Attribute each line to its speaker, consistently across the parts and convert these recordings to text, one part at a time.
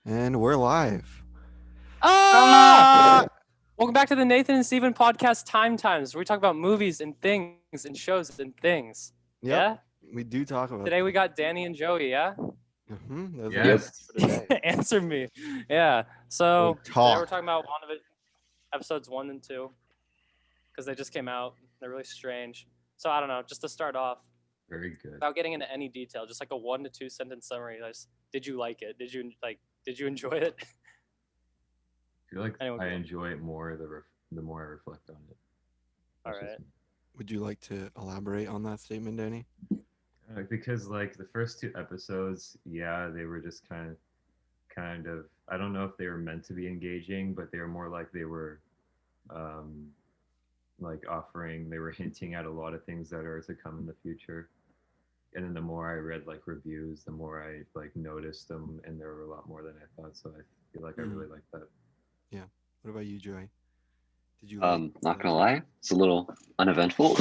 Speaker 1: And we're live.
Speaker 2: Ah! Welcome back to the Nathan and Steven podcast Time Times, where we talk about movies and things and shows and things. Yeah?
Speaker 1: Yep, we do talk about
Speaker 2: Today we
Speaker 1: that.
Speaker 2: got Danny and Joey, yeah?
Speaker 1: Those are our
Speaker 3: Yep.
Speaker 1: guests for today.
Speaker 2: Answer me. Yeah.
Speaker 1: They
Speaker 2: So today we're
Speaker 1: talk.
Speaker 2: talking about WandaVision episodes 1 and 2 because they just came out. They're really strange. So I don't know, just to start off,
Speaker 3: Very good.
Speaker 2: without getting into any detail, just like a 1 to 2 sentence summary. Did you like it? Did you enjoy it?
Speaker 3: I feel like
Speaker 2: Anyone
Speaker 3: I
Speaker 2: go?
Speaker 3: enjoy it more the more I reflect on it.
Speaker 2: All
Speaker 3: That's just
Speaker 2: right.
Speaker 3: me.
Speaker 1: Would you like to elaborate on that statement, Danny?
Speaker 3: Because like the first two episodes, yeah, they were just kind of I don't know if they were meant to be engaging, but they were more like they were um they were hinting at a lot of things that are to come in the future. And then the more I read like reviews, the more I like noticed them, and there were a lot more than I thought. So I feel like I
Speaker 1: Mm,
Speaker 3: really like that.
Speaker 1: yeah. What about you, Joy? Did you like
Speaker 4: Not gonna lie, it's a little uneventful,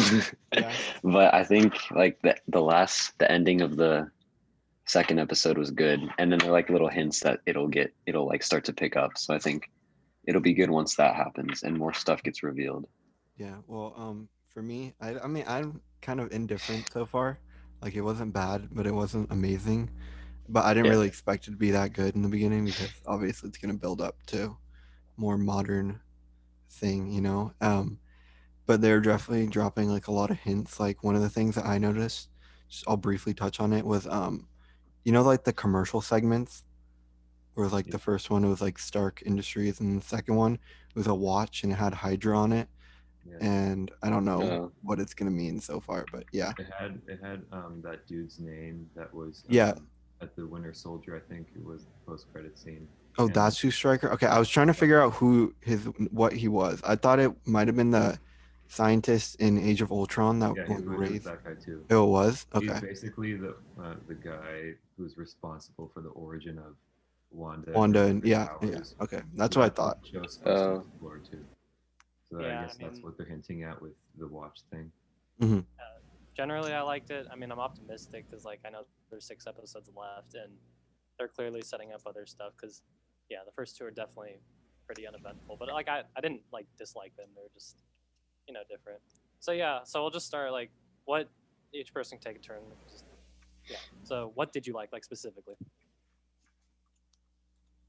Speaker 1: Yeah.
Speaker 4: but I think like the ending of the second episode was good, and then there are like little hints that it'll like start to pick up. So I think it'll be good once that happens and more stuff gets revealed.
Speaker 1: Yeah. Well, for me, I mean, I'm kind of indifferent so far. Like, it wasn't bad, but it wasn't amazing. But I didn't
Speaker 4: Yeah,
Speaker 1: really expect it to be that good in the beginning because obviously it's gonna build up to more modern thing, you know. But they're definitely dropping like a lot of hints. Like one of the things that I noticed, just I'll briefly touch on it, was like the commercial segments, where like
Speaker 3: Yeah.
Speaker 1: the first one was like Stark Industries and the second one was a watch and it had Hydra on it.
Speaker 3: Yeah.
Speaker 1: And I don't know
Speaker 4: uh,
Speaker 1: what it's gonna mean so far, but yeah.
Speaker 3: It had that dude's name that was
Speaker 1: Yeah.
Speaker 3: at the Winter Soldier. I think it was the post credit scene,
Speaker 1: Oh,
Speaker 3: and
Speaker 1: that's who Striker. Okay, I was trying to figure out what he was. I thought it might have been the scientist in Age of Ultron that
Speaker 3: yeah,
Speaker 1: like
Speaker 3: it was
Speaker 1: raised.
Speaker 3: that guy too.
Speaker 1: Oh, it was?
Speaker 3: He's
Speaker 1: Okay.
Speaker 3: basically the guy who's responsible for the origin of Wanda and
Speaker 1: Wanda
Speaker 3: her
Speaker 1: and yeah, yeah.
Speaker 3: powers.
Speaker 1: Okay.
Speaker 3: So
Speaker 1: That's what I
Speaker 3: that's what
Speaker 1: thall.
Speaker 3: the show's supposed to
Speaker 4: uh,
Speaker 3: explore too. So I
Speaker 2: Yeah, I
Speaker 3: guess that's
Speaker 2: mean,
Speaker 3: what they're hinting at with the watch thing.
Speaker 1: Hmm.
Speaker 2: generally I liked it. I mean, I'm optimistic because like I know there's 6 episodes left, and they're clearly setting up other stuff. Because yeah, the first 2 are definitely pretty uneventful, but like I didn't like dislike them. They're just different. So yeah, so we'll just start like what each person can take a turn. Just, yeah. So what did you like specifically?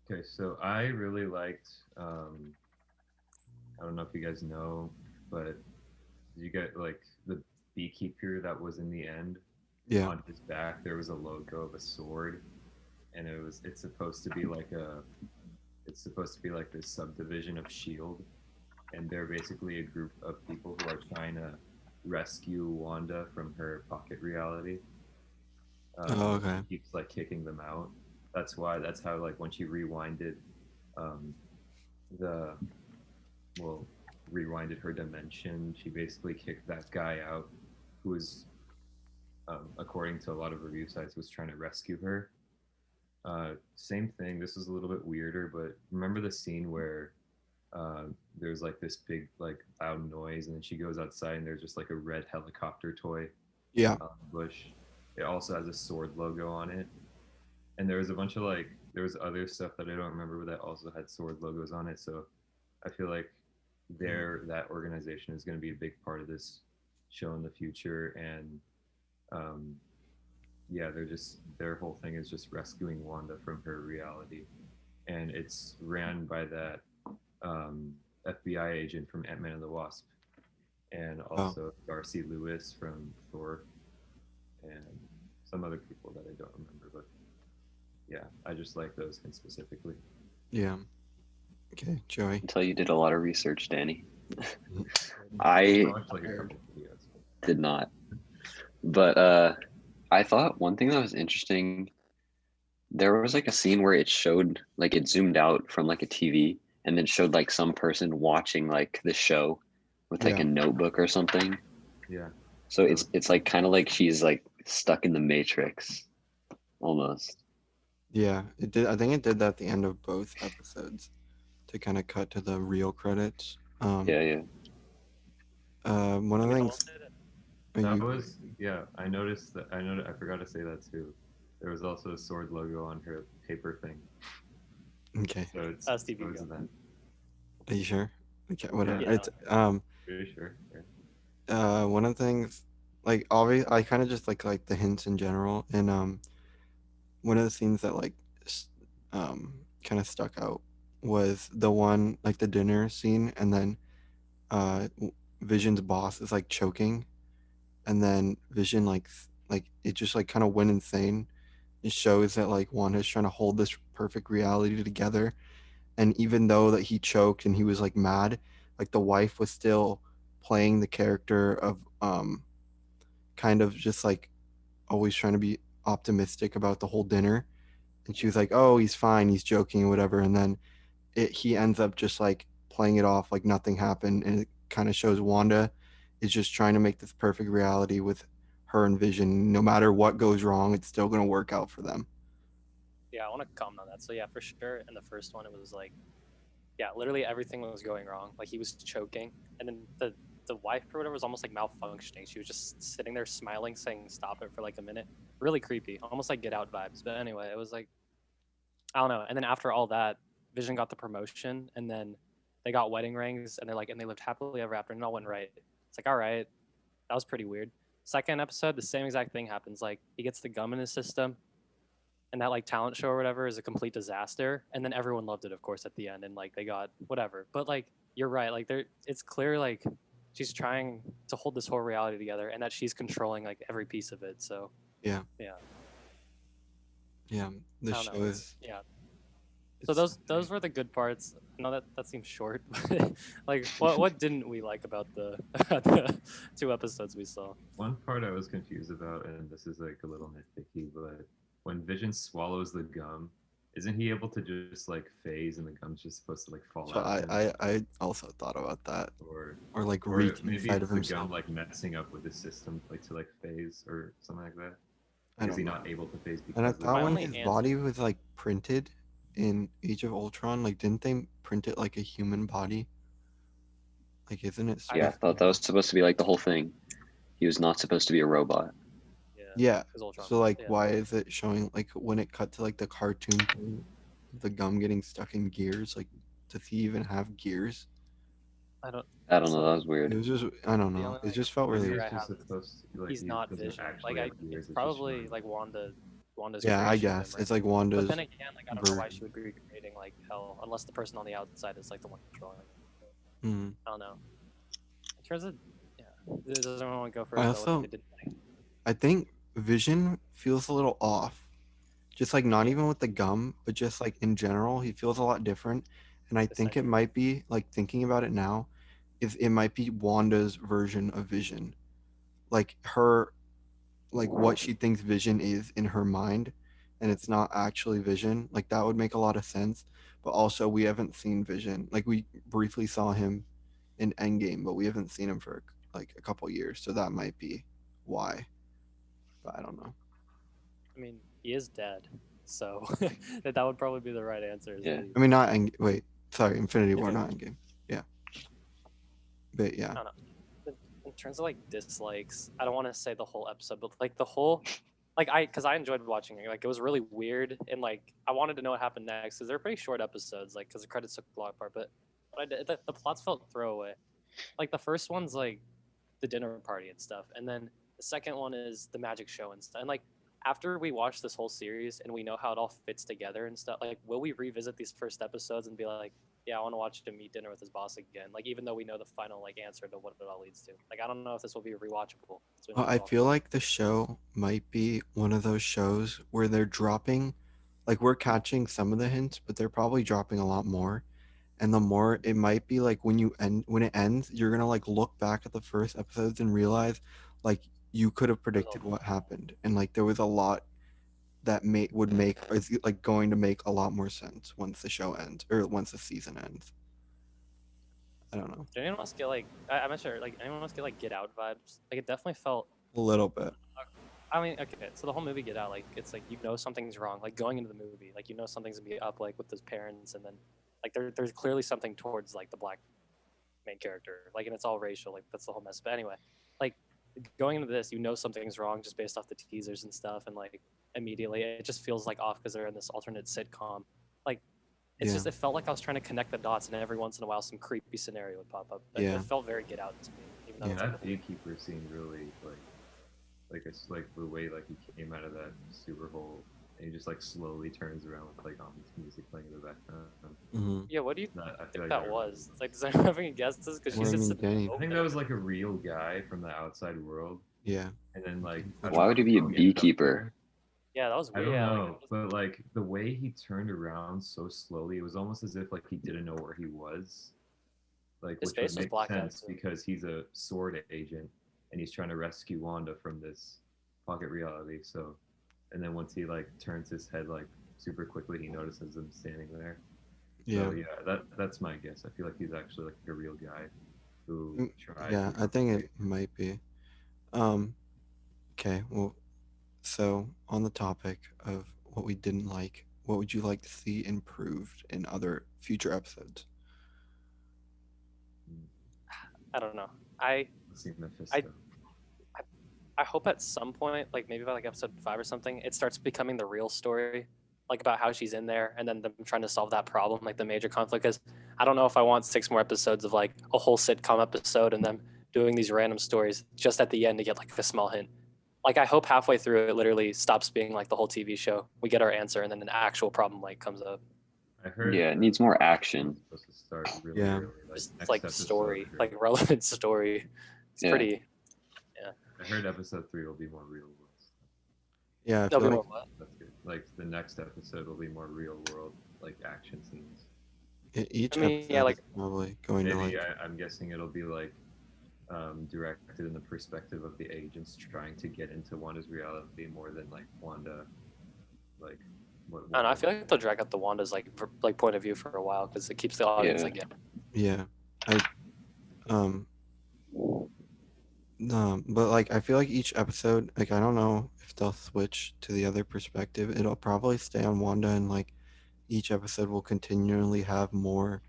Speaker 3: Okay, so I really liked. I don't know if you guys know, but you get like the beekeeper that was in the end
Speaker 1: Yeah.
Speaker 3: on his back. There was a logo of a sword, and it's supposed to be like this subdivision of Shield, and they're basically a group of people who are trying to rescue Wanda from her pocket reality.
Speaker 1: Oh,
Speaker 3: But
Speaker 1: okay.
Speaker 3: she keeps like kicking them out. That's how like when she rewinded um, the well rewinded her dimension, she basically kicked that guy out who was according to a lot of review sites was trying to rescue her. Same thing. This is a little bit weirder, but remember the scene where uh, there's like this big like loud noise, and then she goes outside, and there's just like a red helicopter toy
Speaker 1: Yeah.
Speaker 3: on the bush. It also has a sword logo on it, and there was a bunch of like there was other stuff that I don't remember that also had sword logos on it. So I feel like that organization is going to be a big part of this show in the future, and um, yeah, their whole thing is just rescuing Wanda from her reality, and it's ran by that FBI agent from Ant Man and the Wasp, and
Speaker 1: Oh,
Speaker 3: also Darcy Lewis from Thor, and some other people that I don't remember, but yeah, I just like those hints specifically.
Speaker 1: yeah. Okay, Joey.
Speaker 4: until you did a lot of research, Danny.
Speaker 1: Mhm.
Speaker 4: I
Speaker 3: I watched like a
Speaker 1: Prepared.
Speaker 3: couple videos.
Speaker 4: did not, but I thought one thing that was interesting. There was like a scene where it showed like it zoomed out from like a TV and then showed like some person watching like the show with like
Speaker 1: Yeah.
Speaker 4: a notebook or something.
Speaker 3: Yeah,
Speaker 4: So
Speaker 3: that
Speaker 4: it's like kind of like she's like stuck in the matrix almost.
Speaker 1: Yeah. It did. I think it did that at the end of both episodes to kind of cut to the real credits.
Speaker 4: Yeah, yeah.
Speaker 1: One
Speaker 2: I
Speaker 1: of the
Speaker 2: mean,
Speaker 1: things.
Speaker 3: that
Speaker 1: You.
Speaker 3: was yeah. I noticed that. I forgot to say that too. There was also a sword logo on her paper thing.
Speaker 1: Okay.
Speaker 3: So it's
Speaker 2: Steve, you
Speaker 3: was
Speaker 2: go.
Speaker 3: that.
Speaker 1: Are you sure? Okay, whatever.
Speaker 2: Yeah.
Speaker 1: It's
Speaker 3: Pretty sure. Yeah.
Speaker 1: one of the things like obvious I kind of just like the hints in general, and one of the scenes that like kind of stuck out was the one like the dinner scene, and then Vision's boss is like choking, and then Vision like it just like kind of went insane. It shows that like Wanda's trying to hold this perfect reality together, and even though that he choked and he was like mad, like the wife was still playing the character of kind of just like always trying to be optimistic about the whole dinner, and she was like, oh, he's fine, he's joking or whatever, and then he ends up just like playing it off like nothing happened, and it kind of shows Wanda is just trying to make this perfect reality with her and Vision. No matter what goes wrong, it's still going to work out for them.
Speaker 2: Yeah, I want to comment on that. So yeah, for sure. In the first one, it was like, yeah, literally everything was going wrong. Like he was choking, and then the wife or whatever was almost like malfunctioning. She was just sitting there smiling, saying "stop it" for like a minute. Really creepy, almost like Get Out vibes. But anyway, it was like I don't know. And then after all that, Vision got the promotion, and then they got wedding rings, and they're like, and they lived happily ever after, and it all went right. It's like, all right, that was pretty weird. Second episode, the same exact thing happens. Like he gets the gum in his system, and that like talent show or whatever is a complete disaster. And then everyone loved it, of course, at the end, and like they got whatever. But like you're right, like there, it's clear like she's trying to hold this whole reality together, and that she's controlling like every piece of it. So
Speaker 1: Yeah,
Speaker 2: yeah,
Speaker 1: yeah. The
Speaker 2: I don't
Speaker 1: show
Speaker 2: know. It's
Speaker 1: is
Speaker 2: yeah. So
Speaker 1: it's
Speaker 2: those were the good parts. I know that seems short, but like what didn't we like about the, the 2 episodes we saw?
Speaker 3: One part I was confused about, and this is like a little nitpicky, but when Vision swallows the gum, isn't he able to just like phase, and the gum's just supposed to like fall
Speaker 1: so
Speaker 3: out of him,
Speaker 1: I also thought about that,
Speaker 3: or
Speaker 1: or like
Speaker 3: or
Speaker 1: reach
Speaker 3: maybe
Speaker 1: inside
Speaker 3: it's
Speaker 1: of
Speaker 3: the gum
Speaker 1: himself.
Speaker 3: like messing up with his system, like to like phase or something like that.
Speaker 1: I
Speaker 3: Like, is he
Speaker 1: don't know.
Speaker 3: not able to phase
Speaker 1: And I
Speaker 3: because of the
Speaker 1: thought
Speaker 2: My
Speaker 1: when
Speaker 3: gum?
Speaker 2: only
Speaker 1: his
Speaker 2: answer,
Speaker 1: body was like printed in Age of Ultron, like didn't they print it like a human body? Like isn't it
Speaker 2: I
Speaker 4: Yeah, I
Speaker 1: supposed
Speaker 4: thought that was supposed to be like the whole thing. He was not supposed to be a robot.
Speaker 2: yeah,
Speaker 1: Yeah.
Speaker 2: because Ultron,
Speaker 1: So like
Speaker 2: yeah.
Speaker 1: why is it showing like when it cut to like the cartoon thing, the gum getting stuck in gears, like does he even have gears?
Speaker 2: I don't.
Speaker 4: I don't know.
Speaker 2: So
Speaker 4: That was
Speaker 1: It
Speaker 4: weird.
Speaker 1: was just I don't
Speaker 2: the
Speaker 1: know.
Speaker 2: only
Speaker 1: It
Speaker 2: like
Speaker 1: just felt
Speaker 3: Maybe
Speaker 1: really
Speaker 2: answer
Speaker 3: it's
Speaker 2: I
Speaker 3: just
Speaker 2: have is
Speaker 3: supposed to like
Speaker 2: he's
Speaker 3: he
Speaker 2: not
Speaker 3: doesn't
Speaker 2: Vision. Like
Speaker 3: actually
Speaker 2: I,
Speaker 3: have
Speaker 2: it's
Speaker 3: gears. It's just
Speaker 2: probably
Speaker 3: showing.
Speaker 2: like Wanda's
Speaker 1: yeah, I
Speaker 2: creation of him,
Speaker 1: guess.
Speaker 2: right?
Speaker 1: It's like
Speaker 2: But then
Speaker 1: Wanda's
Speaker 2: again, like I don't know why she
Speaker 1: version.
Speaker 2: would be recreating like hell, unless the person on the outside is like the one controlling it. So,
Speaker 1: Mhm.
Speaker 2: I don't know. In terms of, yeah, does anyone want to go
Speaker 1: I
Speaker 2: first about what they
Speaker 1: also
Speaker 2: did?
Speaker 1: I think Vision feels a little off. Just like not
Speaker 2: Yeah,
Speaker 1: even with the gum, but just like in general, he feels a lot different. And I
Speaker 2: the
Speaker 1: think it
Speaker 2: center.
Speaker 1: might be like thinking about it now, is it might be Wanda's version of Vision. Like her like what she thinks Vision is in her mind, and it's not actually Vision. Like that would make a lot of sense. But also we haven't seen Vision. Like we briefly saw him in Endgame, but we haven't seen him for like a couple years. So that might be why. But I don't know.
Speaker 2: I mean, he is dead, so that would probably be the right answer. Is that
Speaker 4: Yeah.
Speaker 2: he?
Speaker 1: I mean, not End. Wait, sorry, Infinity War, not
Speaker 2: Infinity.
Speaker 1: Endgame. Yeah, but yeah,
Speaker 2: I don't know. In terms of like dislikes, I don't want to say the whole episode, but like the whole, like because I enjoyed watching it. Like it was really weird, and like I wanted to know what happened next because they're pretty short episodes. Like because the credits took a lot part, but the plots felt throwaway. Like the first one's like the dinner party and stuff, and then the second one is the magic show and stuff. And like after we watch this whole series and we know how it all fits together and stuff, like will we revisit these first episodes and be like, yeah, I want to watch him eat dinner with his boss again? Like even though we know the final like answer to what it all leads to. Like I don't know if this will be rewatchable. So we don't
Speaker 1: well,
Speaker 2: have to
Speaker 1: I
Speaker 2: talk
Speaker 1: feel
Speaker 2: about
Speaker 1: like the show might be one of those shows where they're dropping, like we're catching some of the hints, but they're probably dropping a lot more. And the more it might be like when it ends, you're gonna like look back at the first episodes and realize, like you could have
Speaker 2: it. There's a
Speaker 1: predicted what happened, and like there was a lot that would make is like going to make a lot more sense once the show ends or once the season ends. I don't know.
Speaker 2: Did anyone else get like I'm not sure, like anyone else get like Get Out vibes? Like it definitely felt.
Speaker 1: A little bit.
Speaker 2: I mean, okay, so the whole movie Get Out, like it's like you know something's wrong, like going into the movie, like you know something's gonna be up, like with his parents, and then like there's clearly something towards like the black main character, like and it's all racial, like that's the whole mess. But anyway, like going into this, you know something's wrong just based off the teasers and stuff, and like immediately it just feels like off because they're in this alternate sitcom. Like It's
Speaker 1: Yeah.
Speaker 2: just it felt like I was trying to connect the dots, and every once in a while some creepy scenario would pop up.
Speaker 1: Yeah.
Speaker 2: It felt very Get Out to me, even though
Speaker 1: Yeah.
Speaker 2: it's like
Speaker 3: That beekeeper scene really like it's like the way like he came out of that sewer hole and he just like slowly turns around with like all this music playing in the background.
Speaker 1: Mm-hmm.
Speaker 2: yeah. What do you
Speaker 3: That I feel
Speaker 2: think
Speaker 3: like
Speaker 2: that was? Like, does anyone have any guesses? Because
Speaker 1: Well,
Speaker 2: she's
Speaker 1: I
Speaker 2: just
Speaker 1: mean,
Speaker 2: sitting
Speaker 1: Danny.
Speaker 3: I think that was like a real guy from the outside world,
Speaker 1: Yeah.
Speaker 3: and then like
Speaker 4: Why would he be a beekeeper?
Speaker 2: Yeah, that was
Speaker 3: I
Speaker 2: weird.
Speaker 3: don't
Speaker 2: Yeah,
Speaker 3: know, but like the way he turned around so slowly, it was almost as if like he didn't know where he was. Like,
Speaker 2: his
Speaker 3: which would
Speaker 2: face was
Speaker 3: make
Speaker 2: blacked out
Speaker 3: sense
Speaker 2: too.
Speaker 3: because he's a sword agent and he's trying to rescue Wanda from this pocket reality. So, and then once he like turns his head like super quickly, he notices him standing there.
Speaker 1: Yeah.
Speaker 3: So yeah, that's my guess. I feel like he's actually like a real guy who
Speaker 1: Mm,
Speaker 3: tried
Speaker 1: yeah,
Speaker 3: to
Speaker 1: I think
Speaker 3: infiltrate.
Speaker 1: it might be. Um, okay, well, so on the topic of what we didn't like, what would you like to see improved in other future episodes?
Speaker 2: I don't know. I
Speaker 3: Let's see Mephisto.
Speaker 2: I hope at some point, like maybe by like episode 5 or something, it starts becoming the real story, like about how she's in there, and then them trying to solve that problem, like the major conflict. Because I don't know if I want 6 more episodes of like a whole sitcom episode and them doing these random stories just at the end to get like a small hint. Like I hope halfway through it literally stops being like the whole TV show. We get our answer, and then an actual problem like comes up.
Speaker 3: I heard
Speaker 4: Yeah, it needs more action.
Speaker 3: supposed to start really
Speaker 1: Yeah.
Speaker 3: early, like
Speaker 2: Just
Speaker 3: next
Speaker 2: like
Speaker 3: episode.
Speaker 2: story,
Speaker 3: or-
Speaker 2: like relevant story. It's
Speaker 4: Yeah.
Speaker 2: pretty.
Speaker 3: I heard episode 3 will be more real world.
Speaker 1: Yeah, I
Speaker 2: There'll
Speaker 1: feel
Speaker 2: be
Speaker 1: like
Speaker 2: more what?
Speaker 3: That's good. Like the next episode will be more real world, like action scenes.
Speaker 1: each
Speaker 2: I mean,
Speaker 1: episode
Speaker 2: yeah, like
Speaker 1: is probably going to
Speaker 3: Maybe
Speaker 1: like
Speaker 3: I'm guessing it'll be like directed in the perspective of the agents trying to get into Wanda's reality more than like Wanda, like what.
Speaker 2: I don't know. I feel like they'll drag out the Wanda's like point of view for a while because it keeps the audience
Speaker 4: Yeah.
Speaker 2: like
Speaker 1: yeah. I um but like I feel like each episode, like I don't know if they'll switch to the other perspective. It'll probably stay on Wanda, and like each episode will continually have more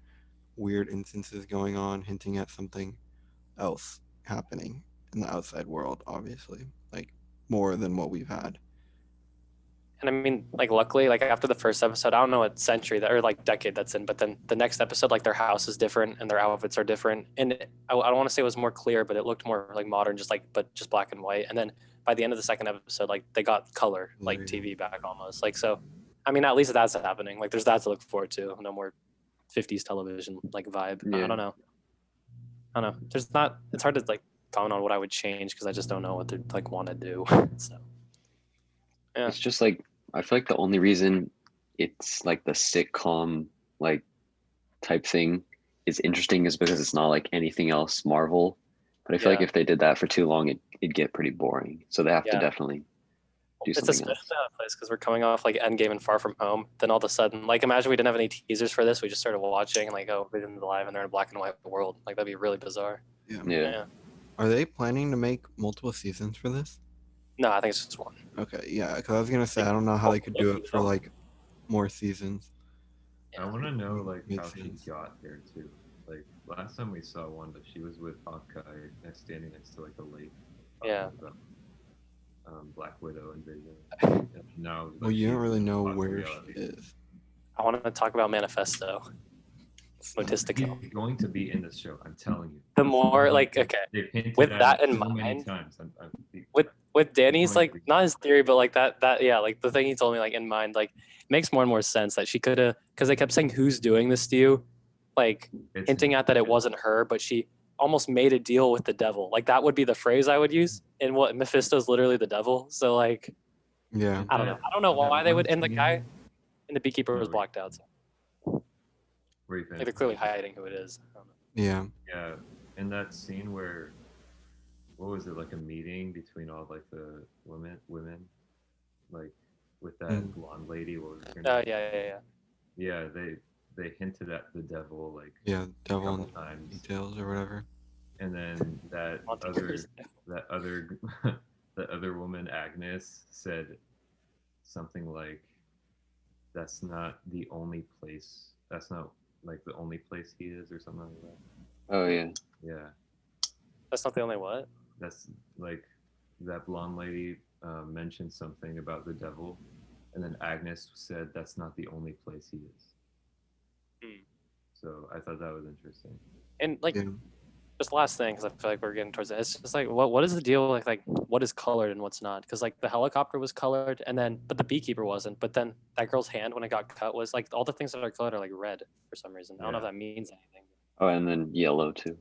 Speaker 1: weird instances going on, hinting at something else happening in the outside world, obviously. Like more than what we've had.
Speaker 2: And I mean, like, luckily, like after the first episode, I don't know what century that or like decade that's in, but then the next episode, like their house is different and their outfits are different. And I don't want to say it was more clear, but it looked more like modern, just black and white. And then by the end of the second episode, like they got color, like
Speaker 1: Yeah.
Speaker 2: TV back almost. Like, so, I mean, at least that's happening. Like, there's that to look forward to. No more 50s television like vibe.
Speaker 4: Yeah.
Speaker 2: I don't know. There's not, it's hard to like comment on what I would change because I just don't know what they like want to do. So, yeah.
Speaker 4: It's just like I feel like the only reason it's like the sitcom like type thing is interesting is because it's not like anything else Marvel. But I feel like
Speaker 2: Yeah.
Speaker 4: if they did that for too long, it'd get pretty boring. So they have to
Speaker 2: Yeah.
Speaker 4: definitely do
Speaker 2: It's a
Speaker 4: something
Speaker 2: spin
Speaker 4: else.
Speaker 2: out of place because we're coming off like Endgame and Far From Home. Then all of a sudden, like imagine we didn't have any teasers for this. We just started watching and like, oh, Vision's alive and they're in a black and white world. Like that'd be really bizarre.
Speaker 1: Yeah.
Speaker 4: Yeah.
Speaker 1: Are they planning to make multiple seasons for this?
Speaker 2: No, I think it's just one.
Speaker 1: Okay, yeah, because I was gonna say I don't know how they could do it for like more seasons.
Speaker 3: I want to know like
Speaker 1: Makes
Speaker 3: how
Speaker 1: sense.
Speaker 3: she got there too. Like last time we saw Wanda, she was with Hawkeye, standing next to like a lake. talking
Speaker 2: Yeah.
Speaker 3: About, Black Widow and Vision. And now,
Speaker 1: Well,
Speaker 3: like,
Speaker 1: you don't
Speaker 3: she's
Speaker 1: really
Speaker 3: in
Speaker 1: know
Speaker 3: pocket
Speaker 1: where
Speaker 3: reality.
Speaker 1: she is.
Speaker 2: I want to talk about Manifesto. Logistical.
Speaker 3: He's going to be in this show. I'm telling you.
Speaker 2: The more like okay,
Speaker 3: They've hinted
Speaker 2: with
Speaker 3: at
Speaker 2: that
Speaker 3: it
Speaker 2: in
Speaker 3: so many
Speaker 2: mind,
Speaker 3: times.
Speaker 2: with Danny's
Speaker 3: going
Speaker 2: like
Speaker 3: to be-
Speaker 2: not his theory, but like that yeah, like the thing he told me like in mind, like it makes more and more sense that she could have because they kept saying who's doing this to you, like
Speaker 3: it's
Speaker 2: hinting at that it wasn't her, but she almost made a deal with the devil. Like that would be the phrase I would use. And what Mephisto's literally the devil. So like
Speaker 1: Yeah,
Speaker 2: I don't know. I don't know
Speaker 3: that
Speaker 2: why they
Speaker 3: one
Speaker 2: would. And the
Speaker 3: scene
Speaker 2: guy in the beekeeper was
Speaker 3: Really?
Speaker 2: blacked out. So
Speaker 3: where you
Speaker 2: like, they're clearly hiding who it is. I don't know.
Speaker 1: yeah,
Speaker 3: Yeah, in that scene where, what was it, like a meeting between all like the women, like with that
Speaker 1: Mm.
Speaker 3: blonde lady. What was her
Speaker 2: Oh
Speaker 3: name?
Speaker 2: yeah.
Speaker 3: Yeah, they hinted at the devil like
Speaker 1: yeah,
Speaker 3: a
Speaker 1: devil
Speaker 3: couple
Speaker 1: in
Speaker 3: times,
Speaker 1: details or whatever.
Speaker 3: and then
Speaker 2: Monte
Speaker 3: other
Speaker 2: Cristo.
Speaker 3: that other the other woman Agnes said something like, "That's not the only place. That's not like the only place he is," or something like that.
Speaker 4: Oh yeah.
Speaker 3: Yeah,
Speaker 2: That's not the only what.
Speaker 3: that's like that blonde lady mentioned something about the devil, and then Agnes said, "That's not the only place he is."
Speaker 2: Hmm.
Speaker 3: So I thought that was interesting.
Speaker 2: And like,
Speaker 1: Yeah.
Speaker 2: just last thing, because I feel like we're getting towards it. It's just like, what is the deal with like what is colored and what's not? Because like the helicopter was colored, and then but the beekeeper wasn't. But then that girl's hand when it got cut was like all the things that are colored are like red for some reason. I don't know if
Speaker 3: Yeah.
Speaker 2: that means anything.
Speaker 4: Oh, and then yellow too.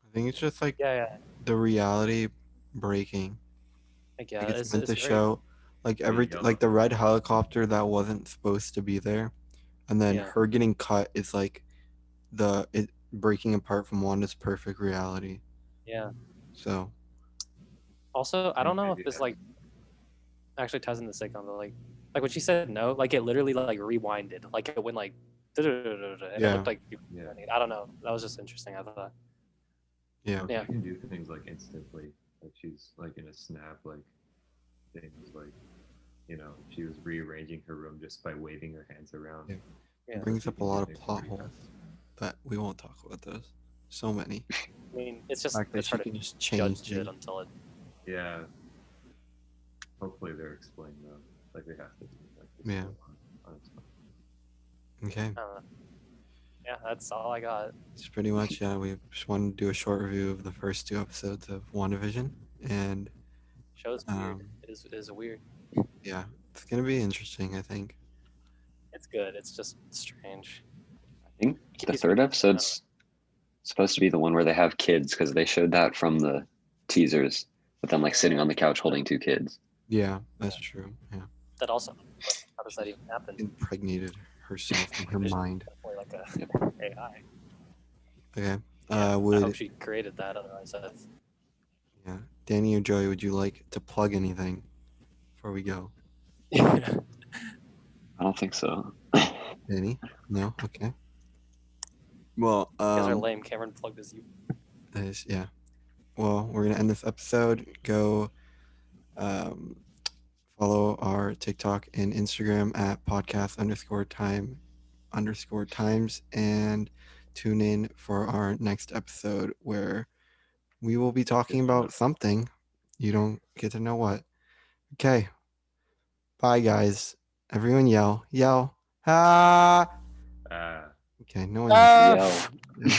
Speaker 1: I think it's just like
Speaker 2: Yeah, yeah.
Speaker 1: the reality breaking.
Speaker 2: Like
Speaker 1: Like
Speaker 2: yeah,
Speaker 1: it's meant
Speaker 2: it's
Speaker 1: to
Speaker 2: very
Speaker 1: show like
Speaker 3: The yellow
Speaker 1: like the red
Speaker 3: thing.
Speaker 1: helicopter that wasn't supposed to be there, and then
Speaker 2: yeah,
Speaker 1: her getting cut is like it breaking apart from Wanda's perfect reality.
Speaker 2: yeah.
Speaker 1: So
Speaker 2: Also, I
Speaker 3: I
Speaker 2: don't
Speaker 3: think
Speaker 2: know if
Speaker 3: maybe
Speaker 2: this
Speaker 3: that's
Speaker 2: like actually ties into the sitcom, but like when she said no, like it literally like rewinded, like it went like and it
Speaker 1: yeah,
Speaker 2: looked like
Speaker 3: yeah.
Speaker 2: I don't know. That was just interesting. I thought.
Speaker 1: yeah,
Speaker 3: Oh,
Speaker 2: Yeah.
Speaker 3: she can do things like instantly. Like she's like in a snap, like things like she was rearranging her room just by waving her hands around.
Speaker 1: yeah. It
Speaker 2: Yeah.
Speaker 3: So
Speaker 1: brings
Speaker 3: she
Speaker 1: up a
Speaker 3: can do
Speaker 1: lot of
Speaker 3: things
Speaker 1: plot
Speaker 3: pretty
Speaker 1: holes,
Speaker 3: fast.
Speaker 1: but we won't talk about those. So many.
Speaker 2: I mean, it's
Speaker 1: The
Speaker 2: just
Speaker 1: fact that
Speaker 2: it's
Speaker 1: she
Speaker 2: hard to
Speaker 1: can just
Speaker 2: judge
Speaker 1: change
Speaker 2: it
Speaker 1: it.
Speaker 2: until it.
Speaker 3: Yeah. Hopefully they're explained though. Like they have to be. Like just
Speaker 1: Yeah.
Speaker 3: go on its own.
Speaker 1: Okay.
Speaker 2: I don't know. Yeah, that's all I got.
Speaker 1: It's pretty much we just wanted to do a short review of the first two episodes of WandaVision, and
Speaker 2: Show's weird.
Speaker 1: um,
Speaker 2: It is weird.
Speaker 1: yeah, it's gonna be interesting. I think.
Speaker 2: It's good. It's just strange.
Speaker 4: I think
Speaker 2: It
Speaker 4: the
Speaker 2: keeps me.
Speaker 4: third
Speaker 2: I don't know.
Speaker 4: episode's supposed to be the one where they have kids because they showed that from the teasers with them like sitting on the couch holding two kids.
Speaker 1: Yeah, that's true. Yeah,
Speaker 2: That also. But how does that even happen?
Speaker 1: impregnated herself in her
Speaker 2: Vision
Speaker 1: mind.
Speaker 2: definitely like
Speaker 4: Yep.
Speaker 2: a AI.
Speaker 1: Okay.
Speaker 2: Yeah, I hope
Speaker 1: Would
Speaker 2: she created that. Otherwise, that's
Speaker 1: yeah, Danny or Joey, would you like to plug anything before we go?
Speaker 2: you
Speaker 4: I don't think so.
Speaker 1: Danny? No. Okay. Well,
Speaker 2: guys are lame. Cameron plugged his you.
Speaker 1: yeah. Well, we're gonna end this episode. Go um, follow our TikTok and Instagram at podcast_time_times and tune in for our next episode where we will be talking
Speaker 3: Good to know.
Speaker 1: about something. You don't get to know what. Okay. Bye, guys. Everyone yell. Yell. Ah!
Speaker 3: Ah.
Speaker 1: Okay, no one.
Speaker 2: Ah!
Speaker 4: Yell.
Speaker 1: Yeah.